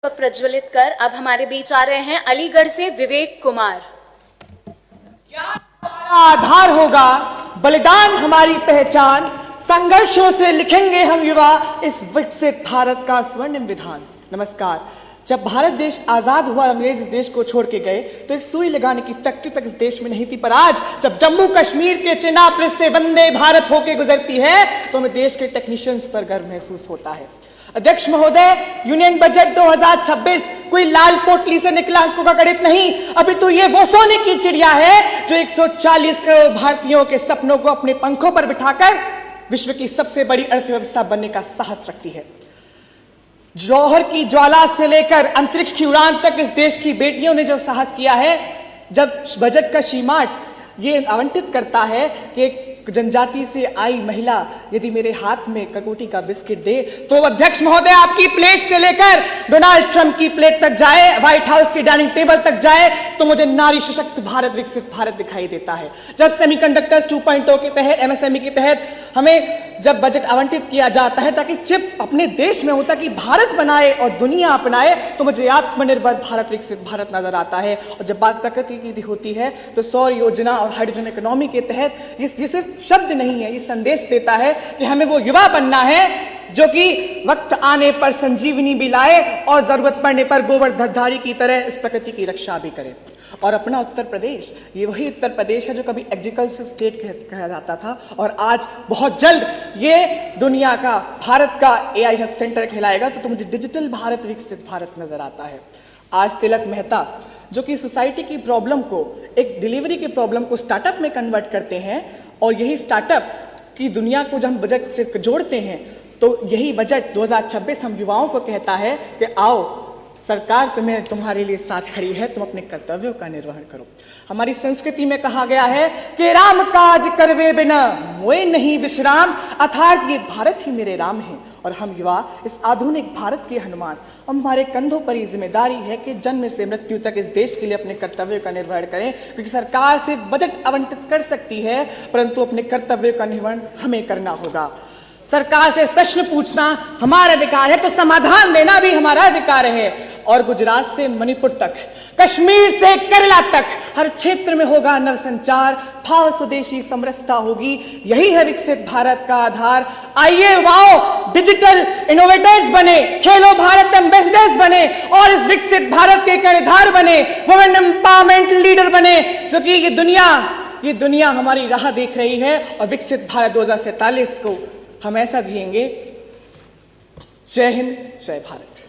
प्रज्वलित कर अब हमारे बीच आ रहे हैं अलीगढ़ से विवेक कुमार। हमारा आधार होगा, बलिदान हमारी पहचान, संघर्षों से लिखेंगे हम युवा इस विकसित भारत का स्वर्णिम विधान। नमस्कार। जब भारत देश आजाद हुआ, अंग्रेज इस देश को छोड़ के गए तो एक सुई लगाने की फैक्ट्री तक इस देश में नहीं थी, पर आज जब जम्मू कश्मीर के चेनाब ब्रिज से वंदे भारत होकर गुजरती है तो हमें देश के टेक्नीशियंस पर गर्व महसूस होता है। अध्यक्ष महोदय, यूनियन बजट 2026 कोई लाल पोटली से निकला अंकों का गणित नहीं, अभी तो ये वो सोने की चिड़िया है जो 140 करोड़ भारतीयों के सपनों को अपने पंखों पर बिठाकर विश्व की सबसे बड़ी अर्थव्यवस्था बनने का साहस रखती है। जौहर की ज्वाला से लेकर अंतरिक्ष की उड़ान तक इस देश की बेटियों ने जो साहस किया है, जब बजट का शीमाट ये आवंटित करता है कि एक जनजाति से आई महिला यदि मेरे हाथ में ककोटी का बिस्किट दे तो अध्यक्ष महोदय आपकी प्लेट से लेकर डोनाल्ड ट्रंप की प्लेट तक जाए, व्हाइट हाउस की डाइनिंग टेबल तक जाए, तो मुझे नारी सशक्त भारत, विकसित भारत दिखाई देता है। जब सेमीकंडक्टर्स 2.0 के तहत, एमएसएमई के तहत हमें जब बजट आवंटित किया जाता है ताकि चिप अपने देश में होता कि भारत बनाए और दुनिया अपनाए, तो मुझे आत्मनिर्भर भारत, विकसित भारत नजर आता है। और जब बात प्रकृति की होती है तो सौर योजना और हाइड्रोजन इकोनॉमी के तहत ये सिर्फ शब्द नहीं है, ये संदेश देता है कि हमें वो युवा बनना है जो कि वक्त आने पर संजीवनी भी लाए और जरूरत पड़ने पर गोवर्धनधारी की तरह इस प्रकृति की रक्षा भी करे। और अपना उत्तर प्रदेश, ये वही उत्तर प्रदेश है जो कभी एग्रीकल्चर स्टेट कहा जाता था और आज बहुत जल्द ये दुनिया का, भारत का एआई हब सेंटर कहलाएगा। तो मुझे डिजिटल भारत, विकसित भारत नजर आता है। आज तिलक मेहता जो कि सोसाइटी की प्रॉब्लम को, एक डिलीवरी की प्रॉब्लम को स्टार्टअप में कन्वर्ट करते हैं, और यही स्टार्टअप की दुनिया को जब हम बजट से जोड़ते हैं तो यही बजट 2026 हम युवाओं को कहता है कि आओ, सरकार तुम्हारे लिए साथ खड़ी है, तुम अपने कर्तव्यों का निर्वहन करो। हमारी संस्कृति में कहा गया है कि राम काज करवे बिना मोए नहीं विश्राम, अर्थात ये भारत ही मेरे राम है और हम युवा इस आधुनिक भारत के हनुमान। हमारे कंधों पर ये जिम्मेदारी है कि जन्म से मृत्यु तक इस देश के लिए अपने कर्तव्यों का निर्वहन करें, क्योंकि सरकार से बजट आवंटित कर सकती है परंतु अपने कर्तव्यों का निर्वहन हमें करना होगा। सरकार से प्रश्न पूछना हमारा अधिकार है तो समाधान देना भी हमारा अधिकार है। और गुजरात से मणिपुर तक, कश्मीर से केरला तक हर क्षेत्र में होगा नव संचार, भाव स्वदेशी समरसता होगी। यही है विकसित भारत का आधार। आइए वाओ, डिजिटल इनोवेटर्स बने, खेलो भारत एम्बेसडर्स बने और इस विकसित भारत के कर्णधार बने, वुमेन एम्पावरमेंट लीडर बने, क्योंकि ये दुनिया हमारी राह देख रही है और विकसित भारत 2047 को हम ऐसा जिएंगे। जय हिंद, जय भारत।